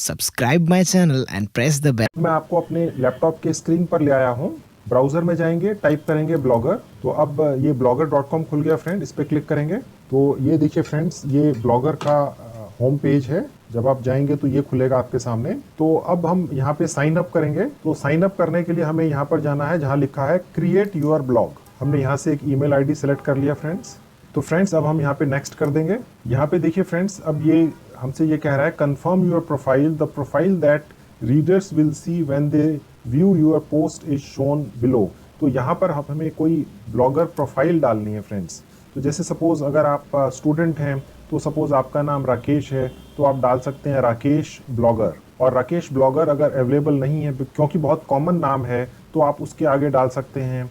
Subscribe my channel and press the bell. मैं आपको अपने लैपटॉप के स्क्रीन पर ले आया हूँ। ब्राउजर में जाएंगे, टाइप करेंगे ब्लॉगर। तो अब ये blogger.com खुल गया फ्रेंड, इस पर क्लिक करेंगे तो ये देखिए फ्रेंड्स, ये ब्लॉगर का होम पेज है। जब आप जाएंगे तो ये खुलेगा आपके सामने। तो अब हम यहाँ पे साइन अप करेंगे। तो साइन अप करने के लिए हमें यहाँ पर जाना है जहाँ लिखा है क्रिएट योर ब्लॉग। हमने यहाँ से एक ईमेल आईडी सेलेक्ट कर लिया फ्रेंड्स। तो फ्रेंड्स अब हम यहाँ पे नेक्स्ट कर देंगे। यहाँ पे देखिए फ्रेंड्स, अब ये हमसे ये कह रहा है confirm your profile, the profile that readers will see when they view your post is shown below. तो यहाँ पर हमें कोई ब्लॉगर प्रोफाइल डालनी है फ्रेंड्स। तो जैसे सपोज अगर आप स्टूडेंट हैं तो सपोज आपका नाम राकेश है तो आप डाल सकते हैं राकेश ब्लॉगर। और राकेश ब्लॉगर अगर अवेलेबल नहीं है क्योंकि बहुत कॉमन नाम है तो आप उसके आगे डाल सकते हैं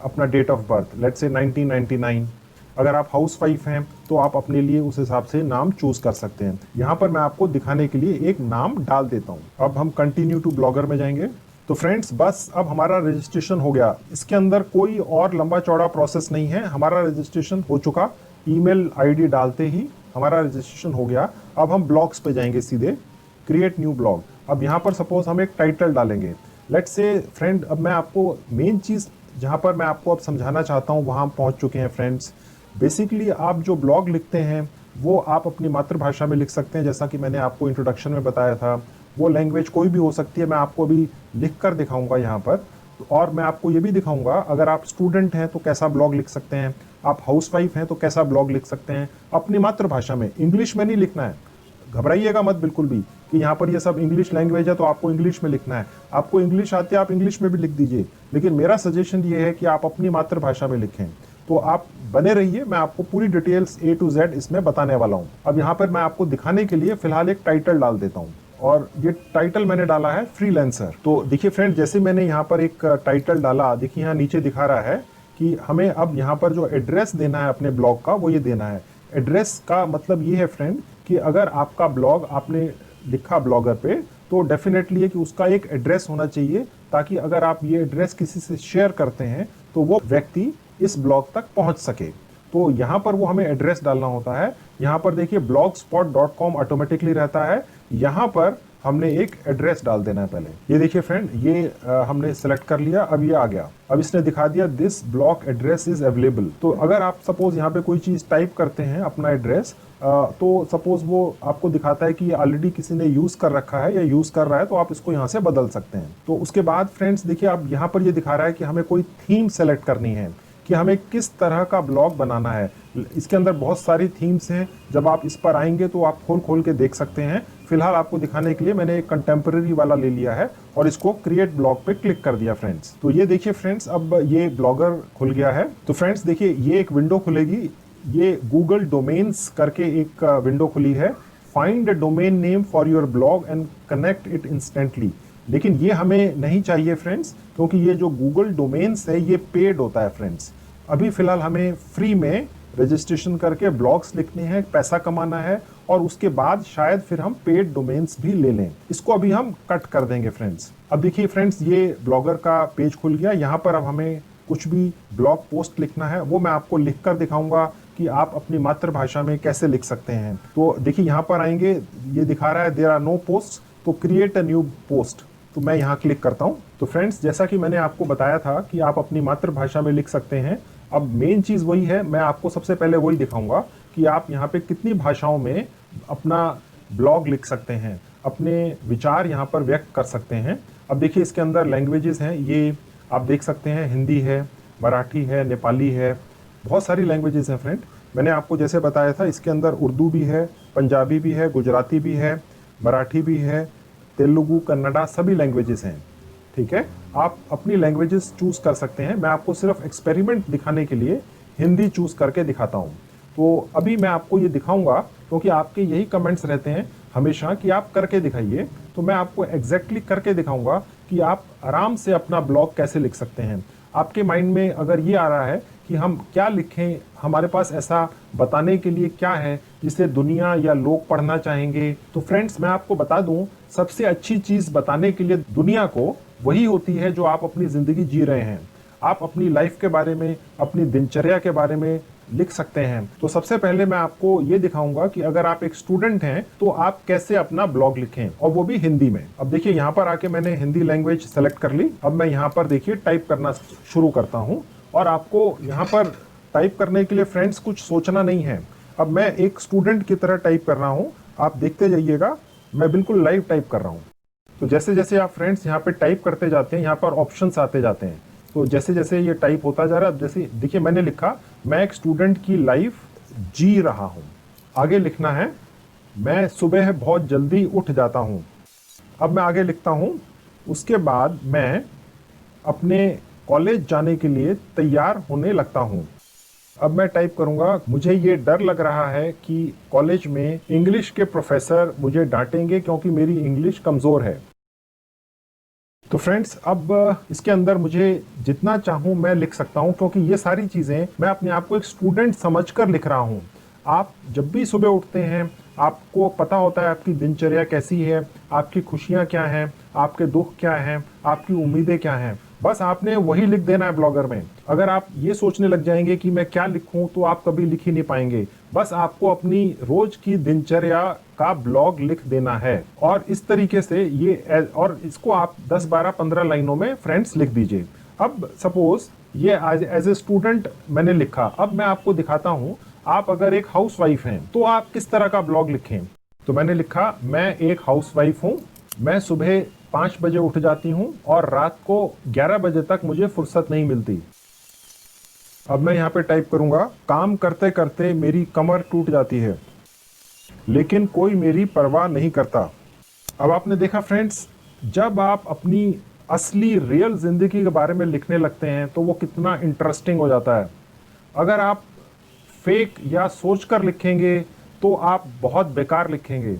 अपना date of birth, let's say 1999। अगर आप हाउस वाइफ हैं तो आप अपने लिए उस हिसाब से नाम चूज कर सकते हैं। यहाँ पर मैं आपको दिखाने के लिए एक नाम डाल देता हूँ। अब हम कंटिन्यू टू ब्लॉगर में जाएंगे। तो फ्रेंड्स बस अब हमारा रजिस्ट्रेशन हो गया। इसके अंदर कोई और लंबा चौड़ा प्रोसेस नहीं है, हमारा रजिस्ट्रेशन हो चुका। ईमेल आईडी डालते ही हमारा रजिस्ट्रेशन हो गया। अब हम ब्लॉग्स पे जाएंगे सीधे, क्रिएट न्यू ब्लॉग। अब यहाँ पर सपोज हम एक टाइटल डालेंगे, लेट्स से फ्रेंड। अब मैं आपको मेन चीज जहाँ पर मैं आपको अब समझाना चाहता हूँ वहाँ पहुँच चुके हैं फ्रेंड्स। बेसिकली आप जो ब्लॉग लिखते हैं वो आप अपनी मातृभाषा में लिख सकते हैं, जैसा कि मैंने आपको इंट्रोडक्शन में बताया था। वो लैंग्वेज कोई भी हो सकती है, मैं आपको अभी लिख कर दिखाऊंगा यहाँ पर। और मैं आपको ये भी दिखाऊंगा अगर आप स्टूडेंट हैं तो कैसा ब्लॉग लिख सकते हैं, आप हाउसवाइफ हैं तो कैसा ब्लॉग लिख सकते हैं अपनी मातृभाषा में। इंग्लिश में नहीं लिखना है, घबराइएगा मत बिल्कुल भी कि यहाँ पर ये सब इंग्लिश लैंग्वेज है तो आपको इंग्लिश में लिखना है। आपको इंग्लिश आती है, आप इंग्लिश में भी लिख दीजिए, लेकिन मेरा सजेशन ये है कि आप अपनी मातृभाषा में लिखें। तो आप बने रहिए, मैं आपको पूरी डिटेल्स A to Z इसमें बताने वाला हूँ। अब यहाँ पर मैं आपको दिखाने के लिए फिलहाल एक टाइटल डाल देता हूँ, और ये टाइटल मैंने डाला है फ्रीलांसर। तो देखिए फ्रेंड, जैसे मैंने यहाँ पर एक टाइटल डाला, देखिए यहाँ नीचे दिखा रहा है कि हमें अब यहाँ पर जो एड्रेस देना है अपने ब्लॉग का वो ये देना है। एड्रेस का मतलब ये है फ्रेंड कि अगर आपका ब्लॉग आपने लिखा ब्लॉगर पे तो डेफिनेटली है कि उसका एक एड्रेस होना चाहिए, ताकि अगर आप ये एड्रेस किसी से शेयर करते हैं तो वो व्यक्ति इस ब्लॉग तक पहुंच सके। तो यहाँ पर वो हमें एड्रेस डालना होता है। यहाँ पर देखिए blogspot.com ऑटोमेटिकली रहता है, यहाँ पर हमने एक एड्रेस डाल देना है पहले। ये देखिए फ्रेंड, ये हमने सेलेक्ट कर लिया। अब ये आ गया, अब इसने दिखा दिया this blog address is available. तो अगर आप सपोज यहाँ पे कोई चीज टाइप करते हैं अपना एड्रेस, तो सपोज वो आपको दिखाता है कि ऑलरेडी किसी ने यूज कर रखा है या यूज कर रहा है, तो आप इसको यहाँ से बदल सकते हैं। तो उसके बाद फ्रेंड्स देखिए, अब यहाँ पर ये दिखा रहा है कि हमें कोई थीम सेलेक्ट करनी है कि हमें किस तरह का ब्लॉग बनाना है। इसके अंदर बहुत सारी थीम्स हैं, जब आप इस पर आएंगे तो आप खोल के देख सकते हैं। फिलहाल आपको दिखाने के लिए मैंने एक कंटेम्प्रेरी वाला ले लिया है और इसको क्रिएट ब्लॉग पे क्लिक कर दिया फ्रेंड्स। तो ये देखिए फ्रेंड्स, अब ये ब्लॉगर खुल गया है। तो फ्रेंड्स देखिए, ये एक विंडो खुलेगी, ये गूगल डोमेन्स करके एक विंडो खुली है। Find a domain name for your blog and connect it instantly. लेकिन ये हमें नहीं चाहिए फ्रेंड्स, क्योंकि ये जो गूगल डोमेन्स है ये पेड होता है फ्रेंड्स। अभी फिलहाल हमें फ्री में रजिस्ट्रेशन करके ब्लॉग्स लिखने हैं, पैसा कमाना है, और उसके बाद शायद फिर हम पेड डोमेन्स भी ले लें। इसको अभी हम कट कर देंगे फ्रेंड्स। अब देखिए फ्रेंड्स, ये ब्लॉगर का पेज खुल गया। यहाँ पर अब हमें कुछ भी ब्लॉग पोस्ट लिखना है, वो मैं आपको लिख कर दिखाऊंगा कि आप अपनी मातृभाषा में कैसे लिख सकते हैं। तो देखिए यहाँ पर आएंगे, ये दिखा रहा है देयर आर नो पोस्ट, तो क्रिएट अ न्यू पोस्ट। तो मैं यहाँ क्लिक करता हूँ। तो फ्रेंड्स, जैसा कि मैंने आपको बताया था कि आप अपनी मातृभाषा में लिख सकते हैं। अब मेन चीज़ वही है, मैं आपको सबसे पहले वही दिखाऊंगा कि आप यहाँ पे कितनी भाषाओं में अपना ब्लॉग लिख सकते हैं, अपने विचार यहाँ पर व्यक्त कर सकते हैं। अब देखिए इसके अंदर लैंग्वेजेस हैं, ये आप देख सकते हैं, हिंदी है, मराठी है, नेपाली है, बहुत सारी लैंग्वेजेस हैं फ्रेंड। मैंने आपको जैसे बताया था इसके अंदर उर्दू भी है, पंजाबी भी है, गुजराती भी है, मराठी भी है, तेलुगु, कन्नड़ा, सभी लैंग्वेजेस हैं। ठीक है, आप अपनी लैंग्वेजेस चूज कर सकते हैं। मैं आपको सिर्फ एक्सपेरिमेंट दिखाने के लिए हिंदी चूज करके दिखाता हूँ। तो अभी मैं आपको ये दिखाऊंगा क्योंकि आपके यही कमेंट्स रहते हैं हमेशा कि आप करके दिखाइए। तो मैं आपको एग्जैक्टली करके दिखाऊंगा कि आप आराम से अपना ब्लॉग कैसे लिख सकते हैं। आपके माइंड में अगर ये आ रहा है कि हम क्या लिखें, हमारे पास ऐसा बताने के लिए क्या है जिसे दुनिया या लोग पढ़ना चाहेंगे, तो फ्रेंड्स मैं आपको बता दूं, सबसे अच्छी चीज बताने के लिए दुनिया को वही होती है जो आप अपनी जिंदगी जी रहे हैं। आप अपनी लाइफ के बारे में, अपनी दिनचर्या के बारे में लिख सकते हैं। तो सबसे पहले मैं आपको ये दिखाऊंगा कि अगर आप एक स्टूडेंट हैं तो आप कैसे अपना ब्लॉग लिखें, और वो भी हिंदी में। अब देखिए यहाँ पर आके मैंने हिंदी लैंग्वेज सेलेक्ट कर ली। अब मैं यहाँ पर देखिए टाइप करना शुरू करता हूँ, और आपको यहाँ पर टाइप करने के लिए फ्रेंड्स कुछ सोचना नहीं है। अब मैं एक स्टूडेंट की तरह टाइप कर रहा हूँ, आप देखते जाइएगा, मैं बिल्कुल लाइव टाइप कर रहा हूँ। तो जैसे जैसे आप फ्रेंड्स यहाँ पे टाइप करते जाते हैं, यहाँ पर ऑप्शंस आते जाते हैं। तो जैसे जैसे ये टाइप होता जा रहा है, जैसे देखिए मैंने लिखा, मैं एक स्टूडेंट की लाइफ जी रहा हूँ। आगे लिखना है, मैं सुबह बहुत जल्दी उठ जाता हूँ। अब मैं आगे लिखता हूँ, उसके बाद मैं अपने कॉलेज जाने के लिए तैयार होने लगता हूँ। अब मैं टाइप करूंगा, मुझे ये डर लग रहा है कि कॉलेज में इंग्लिश के प्रोफेसर मुझे डांटेंगे क्योंकि मेरी इंग्लिश कमज़ोर है। तो फ्रेंड्स, अब इसके अंदर मुझे जितना चाहूँ मैं लिख सकता हूँ, क्योंकि ये सारी चीज़ें मैं अपने आप को एक स्टूडेंट समझकर लिख रहा हूँ। आप जब भी सुबह उठते हैं, आपको पता होता है आपकी दिनचर्या कैसी है, आपकी खुशियाँ क्या हैं, आपके दुख क्या हैं, आपकी उम्मीदें क्या हैं। बस आपने वही लिख देना है ब्लॉगर में। अगर आप ये सोचने लग जाएंगे कि मैं क्या लिखूं, तो आप कभी लिख ही नहीं पाएंगे। बस आपको अपनी रोज की दिनचर्या का ब्लॉग लिख देना है, और इस तरीके से और इसको आप 10, 12, 15 लाइनों में फ्रेंड्स लिख दीजिए। अब सपोज ये एज ए स्टूडेंट मैंने लिखा। अब मैं आपको दिखाता हूँ, आप अगर एक हाउसवाइफ हैं तो आप किस तरह का ब्लॉग लिखें। तो मैंने लिखा, मैं एक हाउसवाइफ हूँ, मैं सुबह 5 बजे उठ जाती हूँ और रात को 11 बजे तक मुझे फुर्सत नहीं मिलती। अब मैं यहाँ पे टाइप करूंगा, काम करते करते मेरी कमर टूट जाती है, लेकिन कोई मेरी परवाह नहीं करता। अब आपने देखा फ्रेंड्स, जब आप अपनी असली रियल जिंदगी के बारे में लिखने लगते हैं तो वो कितना इंटरेस्टिंग हो जाता है। अगर आप फेक या सोचकर लिखेंगे तो आप बहुत बेकार लिखेंगे।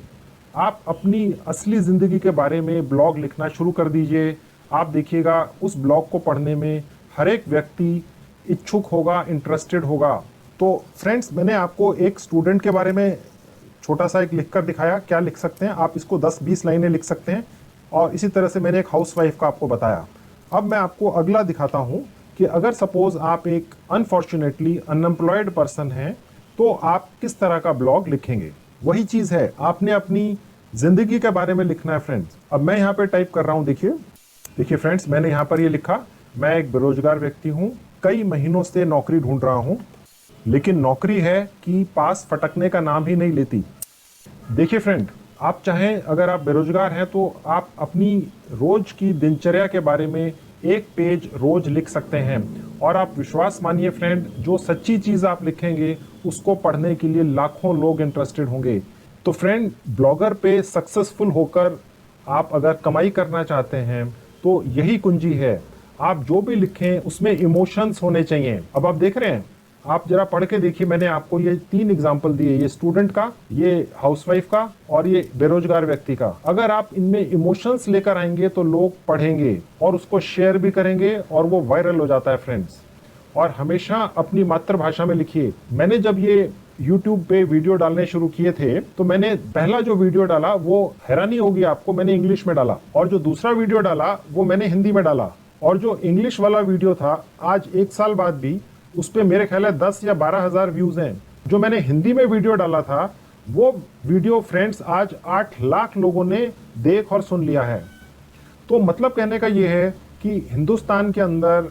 आप अपनी असली ज़िंदगी के बारे में ब्लॉग लिखना शुरू कर दीजिए। आप देखिएगा उस ब्लॉग को पढ़ने में हर एक व्यक्ति इच्छुक होगा, इंटरेस्टेड होगा। तो फ्रेंड्स, मैंने आपको एक स्टूडेंट के बारे में छोटा सा एक लिखकर दिखाया, क्या लिख सकते हैं आप इसको 10-20 लाइनें लिख सकते हैं। और इसी तरह से मैंने एक हाउसवाइफ का आपको बताया। अब मैं आपको अगला दिखाता हूँ कि अगर सपोज आप एक अनफॉर्चुनेटली अनएम्प्लॉयड पर्सन हैं तो आप किस तरह का ब्लॉग लिखेंगे। वही चीज़ है, आपने अपनी ज़िंदगी के बारे में लिखना है फ्रेंड्स। अब मैं यहाँ पे टाइप कर रहा हूँ, देखिए फ्रेंड्स, मैंने यहाँ पर ये लिखा, मैं एक बेरोजगार व्यक्ति हूँ, कई महीनों से नौकरी ढूंढ रहा हूँ, लेकिन नौकरी है कि पास फटकने का नाम ही नहीं लेती। देखिए फ्रेंड, आप चाहें, अगर आप बेरोजगार हैं तो आप अपनी रोज की दिनचर्या के बारे में एक पेज रोज लिख सकते हैं। और आप विश्वास मानिए फ्रेंड, जो सच्ची चीज़ आप लिखेंगे उसको पढ़ने के लिए लाखों लोग इंटरेस्टेड होंगे। तो फ्रेंड, ब्लॉगर पे सक्सेसफुल होकर आप अगर कमाई करना चाहते हैं तो यही कुंजी है। आप जो भी लिखें उसमें इमोशंस होने चाहिए। अब आप देख रहे हैं, आप जरा पढ़ के देखिए, मैंने आपको ये 3 एग्जाम्पल दिए, ये स्टूडेंट का, ये हाउसवाइफ का और ये बेरोजगार व्यक्ति का। अगर आप इनमें इमोशंस लेकर आएंगे तो लोग पढ़ेंगे और उसको शेयर भी करेंगे और वो वायरल हो जाता है फ्रेंड्स। और हमेशा अपनी मातृभाषा में लिखिए। मैंने जब ये YouTube पे वीडियो डालने शुरू किए थे तो मैंने पहला जो वीडियो डाला वो, हैरानी होगी आपको, मैंने इंग्लिश में डाला, और जो दूसरा वीडियो डाला वो मैंने हिंदी में डाला। और जो इंग्लिश वाला वीडियो था, आज 1 साल बाद भी उस पर मेरे ख्याल है 10 या 12 हज़ार व्यूज हैं। जो मैंने हिंदी में वीडियो डाला था वो वीडियो फ्रेंड्स आज 8 लाख लोगों ने देख और सुन लिया है। तो मतलब कहने का ये है कि हिंदुस्तान के अंदर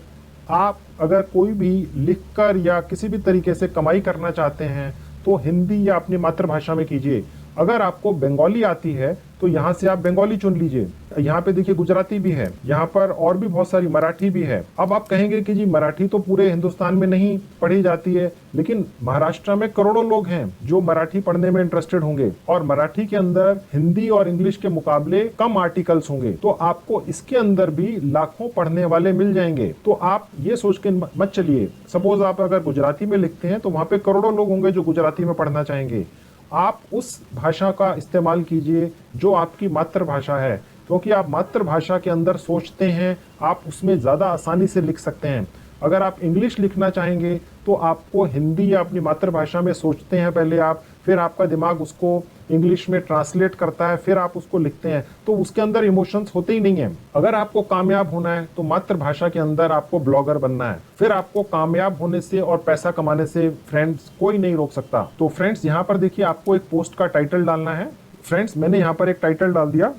आप अगर कोई भी लिखकर या किसी भी तरीके से कमाई करना चाहते हैं तो हिंदी या अपनी मातृभाषा में कीजिए। अगर आपको बंगाली आती है तो यहाँ से आप बंगाली चुन लीजिए। यहाँ पे देखिए गुजराती भी है, यहाँ पर और भी बहुत सारी, मराठी भी है। अब आप कहेंगे कि जी मराठी तो पूरे हिंदुस्तान में नहीं पढ़ी जाती है, लेकिन महाराष्ट्र में करोड़ों लोग हैं जो मराठी पढ़ने में इंटरेस्टेड होंगे, और मराठी के अंदर हिंदी और इंग्लिश के मुकाबले कम आर्टिकल्स होंगे। तो आपको इसके अंदर भी लाखों पढ़ने वाले मिल जाएंगे। तो आप ये सोच के मत चलिए, सपोज आप अगर गुजराती में लिखते हैं तो वहां पे करोड़ों लोग होंगे जो गुजराती में पढ़ना चाहेंगे। आप उस भाषा का इस्तेमाल कीजिए जो आपकी मातृभाषा है, क्योंकि आप मातृभाषा के अंदर सोचते हैं, आप उसमें ज़्यादा आसानी से लिख सकते हैं। अगर आप इंग्लिश लिखना चाहेंगे तो आपको हिंदी या अपनी मातृभाषा में सोचते हैं पहले आप, फिर आपका दिमाग उसको इंग्लिश में ट्रांसलेट करता है, फिर आप उसको लिखते हैं, तो उसके अंदर इमोशंस होते ही नहीं है। अगर आपको कामयाब होना है तो मातृभाषा के अंदर आपको ब्लॉगर बनना है, फिर आपको कामयाब होने से और पैसा कमाने से फ्रेंड्स कोई नहीं रोक सकता। तो फ्रेंड्स यहाँ पर देखिए, आपको एक पोस्ट का टाइटल डालना है। फ्रेंड्स मैंने यहाँ पर एक टाइटल डाल दिया,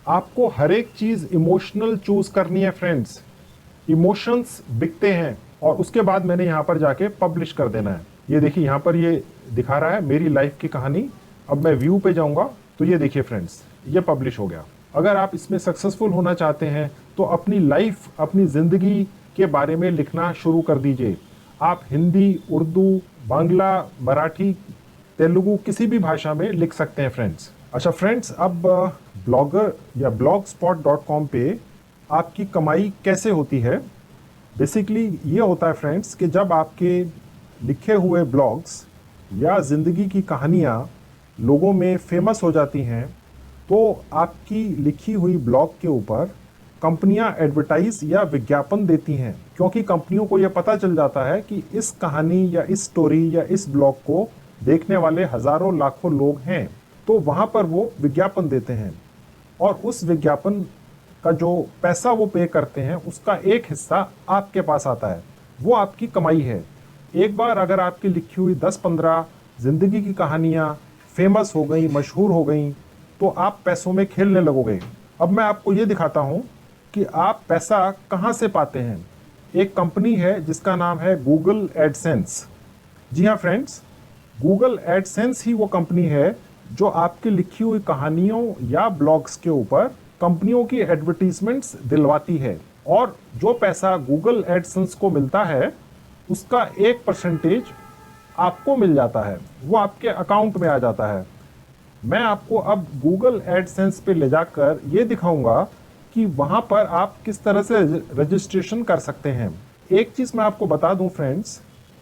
आपको हर एक चीज इमोशनल चूज करनी है फ्रेंड्स, इमोशंस बिकते हैं। और उसके बाद मैंने यहाँ पर जाके पब्लिश कर देना है। ये देखिए यहाँ पर ये दिखा रहा है मेरी लाइफ की कहानी। अब मैं व्यू पे जाऊंगा तो ये देखिए फ्रेंड्स, ये पब्लिश हो गया। अगर आप इसमें सक्सेसफुल होना चाहते हैं तो अपनी लाइफ, अपनी जिंदगी के बारे में लिखना शुरू कर दीजिए। आप हिंदी, उर्दू, बांग्ला, मराठी, तेलुगु, किसी भी भाषा में लिख सकते हैं फ्रेंड्स। अच्छा फ्रेंड्स, अब ब्लॉगर या blogspot.com पे आपकी कमाई कैसे होती है। बेसिकली ये होता है फ्रेंड्स कि जब आपके लिखे हुए ब्लॉग्स या ज़िंदगी की कहानियाँ लोगों में फेमस हो जाती हैं, तो आपकी लिखी हुई ब्लॉग के ऊपर कंपनियां एडवर्टाइज या विज्ञापन देती हैं, क्योंकि कंपनियों को यह पता चल जाता है कि इस कहानी या इस स्टोरी या इस ब्लॉग को देखने वाले हज़ारों लाखों लोग हैं, तो वहाँ पर वो विज्ञापन देते हैं। और उस विज्ञापन का जो पैसा वो पे करते हैं, उसका एक हिस्सा आपके पास आता है, वो आपकी कमाई है। एक बार अगर आपकी लिखी हुई 10-15 ज़िंदगी की कहानियाँ फेमस हो गई, मशहूर हो गई, तो आप पैसों में खेलने लगोगे। अब मैं आपको ये दिखाता हूँ कि आप पैसा कहाँ से पाते हैं। एक कंपनी है जिसका नाम है गूगल एडसेंस। जी हाँ फ्रेंड्स, गूगल एडसेंस ही वो कंपनी है जो आपकी लिखी हुई कहानियों या ब्लॉग्स के ऊपर कंपनियों की एडवर्टीजमेंट्स दिलवाती है। और जो पैसा गूगल एडसेंस को मिलता है, उसका 1% आपको मिल जाता है, वो आपके अकाउंट में आ जाता है। मैं आपको अब गूगल एडसेंस पे ले जाकर ये दिखाऊंगा कि वहाँ पर आप किस तरह से रजिस्ट्रेशन कर सकते हैं। एक चीज़ मैं आपको बता दूं फ्रेंड्स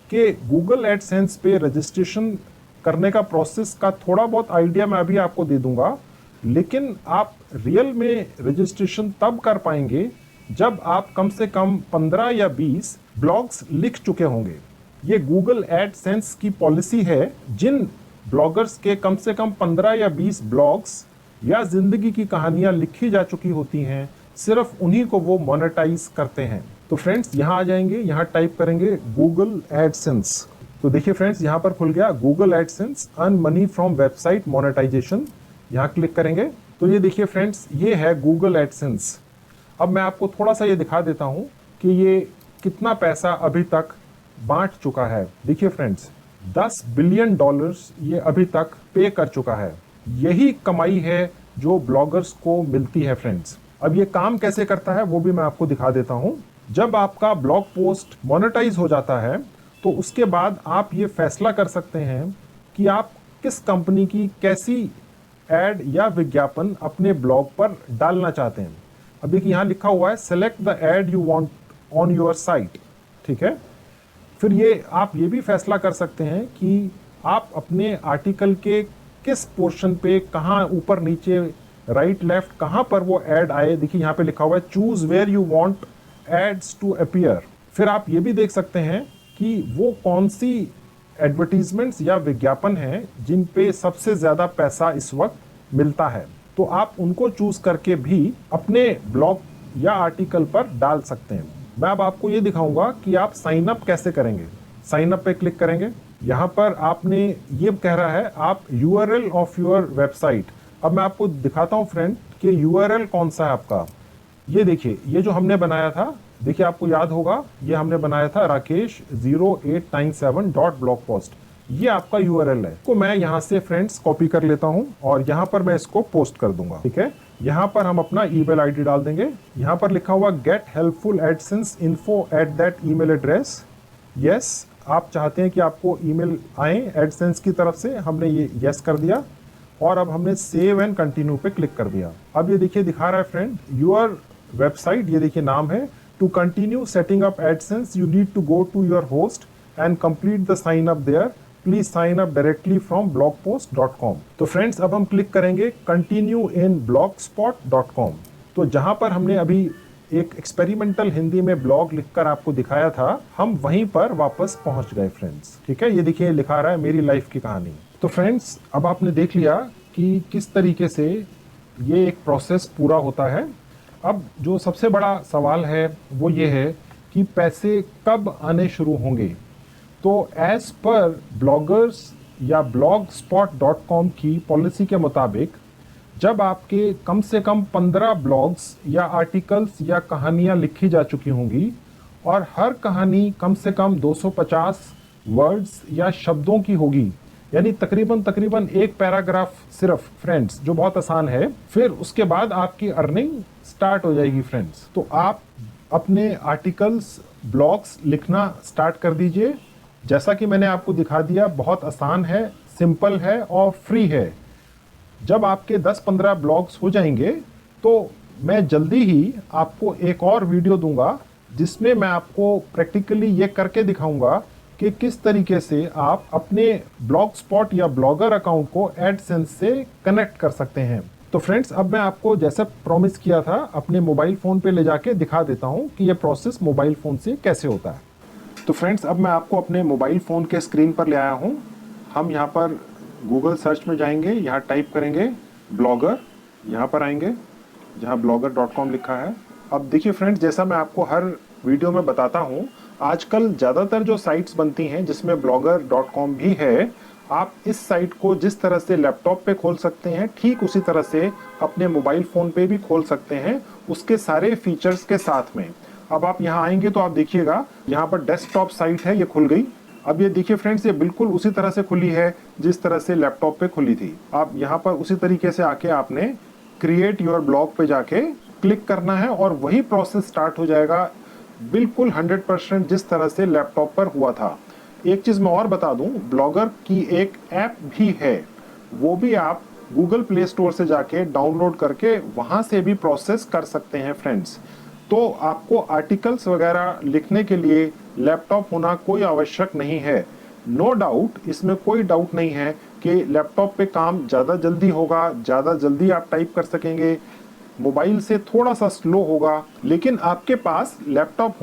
कि गूगल एडसेंस पे रजिस्ट्रेशन करने का प्रोसेस का थोड़ा बहुत आइडिया मैं अभी आपको दे दूंगा, लेकिन आप रियल में रजिस्ट्रेशन तब कर पाएंगे जब आप कम से कम 15 या 20 ब्लॉग्स लिख चुके होंगे। ये गूगल एडसेंस की पॉलिसी है, जिन ब्लॉगर्स के कम से कम 15 या 20 ब्लॉग्स या जिंदगी की कहानियां लिखी जा चुकी होती हैं, सिर्फ उन्हीं को वो मोनेटाइज करते हैं। तो फ्रेंड्स यहाँ आ जाएंगे, यहाँ टाइप करेंगे गूगल एडसेंस। तो देखिए फ्रेंड्स, यहाँ पर खुल गया Google AdSense earn money from website monetization. यहाँ क्लिक करेंगे तो ये देखिए फ्रेंड्स, ये है गूगल एडसेंस। अब मैं आपको थोड़ा सा ये दिखा देता हूँ कि ये कितना पैसा अभी तक बांट चुका है। देखिए फ्रेंड्स, $10 बिलियन ये अभी तक पे कर चुका है। यही कमाई है जो ब्लॉगर्स को मिलती है फ्रेंड्स। अब ये काम कैसे करता है वो भी मैं आपको दिखा देता हूँ। जब आपका ब्लॉग पोस्ट मोनेटाइज हो जाता है, तो उसके बाद आप ये फैसला कर सकते हैं कि आप किस कंपनी की कैसी एड या विज्ञापन अपने ब्लॉग पर डालना चाहते हैं। अब देखिए यहाँ लिखा हुआ है select the ad you want on your site, ठीक है। फिर ये आप ये भी फैसला कर सकते हैं कि आप अपने आर्टिकल के किस पोर्शन पे, कहाँ ऊपर नीचे, राइट लेफ्ट, कहाँ पर वो ऐड आए। देखिए यहाँ पे लिखा हुआ है choose where you want ads to appear. फिर आप ये भी देख सकते हैं कि वो कौन सी एडवर्टीजमेंट्स या विज्ञापन हैं जिन पे सबसे ज़्यादा पैसा इस वक्त मिलता है, तो आप उनको चूज करके भी अपने ब्लॉग या आर्टिकल पर डाल सकते हैं। मैं अब आपको ये दिखाऊंगा कि आप साइन अप कैसे करेंगे। साइन अप पे क्लिक करेंगे, यहाँ पर आपने ये कह रहा है आप URL ऑफ योर वेबसाइट। अब मैं आपको दिखाता हूँ फ्रेंड कि URL कौन सा है आपका। ये देखिए, ये जो हमने बनाया था, देखिए आपको याद होगा, ये हमने बनाया था rakesh0897.blogpost। ये आपका URL है। तो मैं यहाँ से फ्रेंड्स कॉपी कर लेता हूँ और यहाँ पर मैं इसको पोस्ट कर दूंगा, ठीक है। यहाँ पर हम अपना ईमेल आईडी डाल देंगे। यहाँ पर लिखा हुआ get helpful AdSense info at that email address. Yes, आप चाहते हैं कि आपको ईमेल आए एडसेंस की तरफ से, हमने ये यस कर दिया और अब हमने सेव एंड कंटिन्यू पे क्लिक कर दिया। अब ये देखिए दिखा रहा है फ्रेंड योर वेबसाइट, ये देखिए नाम है। To continue setting up AdSense you need to go to your host and complete the sign up there, please sign up directly from blogpost.com। तो फ्रेंड्स अब हम क्लिक करेंगे कंटिन्यू इन blogspot.com। तो जहां पर हमने अभी एक एक्सपेरिमेंटल हिंदी में ब्लॉग लिखकर आपको दिखाया था, हम वहीं पर वापस पहुंच गए फ्रेंड्स, ठीक है। ये देखिए लिखा रहा है मेरी लाइफ की कहानी। तो तो फ्रेंड्स, अब आपने देख लिया कि किस तरीके से ये एक प्रोसेस पूरा होता है। अब जो सबसे बड़ा सवाल है वो ये है कि पैसे कब आने शुरू होंगे। तो एज पर ब्लॉगर्स या blogspot.com की पॉलिसी के मुताबिक जब आपके कम से कम 15 ब्लॉग्स या आर्टिकल्स या कहानियां लिखी जा चुकी होंगी और हर कहानी कम से कम 250 वर्ड्स या शब्दों की होगी, यानी तकरीबन एक पैराग्राफ सिर्फ फ्रेंड्स, जो बहुत आसान है, फिर उसके बाद आपकी अर्निंग स्टार्ट हो जाएगी फ्रेंड्स। तो आप अपने आर्टिकल्स, ब्लॉग्स लिखना स्टार्ट कर दीजिए। जैसा कि मैंने आपको दिखा दिया, बहुत आसान है, सिंपल है और फ्री है। जब आपके 10-15 ब्लॉग्स हो जाएंगे तो मैं जल्दी ही आपको एक और वीडियो दूंगा जिसमें मैं आपको प्रैक्टिकली ये करके दिखाऊंगा कि किस तरीके से आप अपने ब्लॉग स्पॉट या ब्लॉगर अकाउंट को एडसेंस से कनेक्ट कर सकते हैं। तो फ्रेंड्स, अब मैं आपको जैसा प्रॉमिस किया था अपने मोबाइल फ़ोन पे ले जाके दिखा देता हूँ कि ये प्रोसेस मोबाइल फ़ोन से कैसे होता है। तो फ्रेंड्स, अब मैं आपको अपने मोबाइल फ़ोन के स्क्रीन पर ले आया हूँ। हम यहाँ पर गूगल सर्च में जाएंगे, यहाँ टाइप करेंगे ब्लॉगर, यहाँ पर आएंगे जहाँ blogger.com लिखा है। अब देखिए फ्रेंड्स, जैसा मैं आपको हर वीडियो में बताता हूँ, आजकल ज़्यादातर जो साइट्स बनती हैं जिसमें blogger.com भी है, आप इस साइट को जिस तरह से लैपटॉप पे खोल सकते हैं ठीक उसी तरह से अपने मोबाइल फ़ोन पे भी खोल सकते हैं, उसके सारे फीचर्स के साथ में। अब आप यहाँ आएंगे तो आप देखिएगा यहाँ पर डेस्कटॉप साइट है, ये खुल गई। अब ये देखिए फ्रेंड्स, ये बिल्कुल उसी तरह से खुली है जिस तरह से लैपटॉप पे खुली थी। आप यहाँ पर उसी तरीके से आके आपने क्रिएट योर ब्लॉग पे जाके क्लिक करना है और वही प्रोसेस स्टार्ट हो जाएगा बिल्कुल 100% जिस तरह से लैपटॉप पर हुआ था। एक चीज़ मैं और बता दूं, ब्लॉगर की एक ऐप भी है, वो भी आप गूगल प्ले स्टोर से जाके डाउनलोड करके वहाँ से भी प्रोसेस कर सकते हैं फ्रेंड्स। तो आपको आर्टिकल्स वगैरह लिखने के लिए लैपटॉप होना कोई आवश्यक नहीं है। नो डाउट, इसमें कोई डाउट नहीं है कि लैपटॉप पे काम ज़्यादा जल्दी होगा, ज़्यादा जल्दी आप टाइप कर सकेंगे, मोबाइल से थोड़ा सा स्लो होगा, लेकिन आपके पास लैपटॉप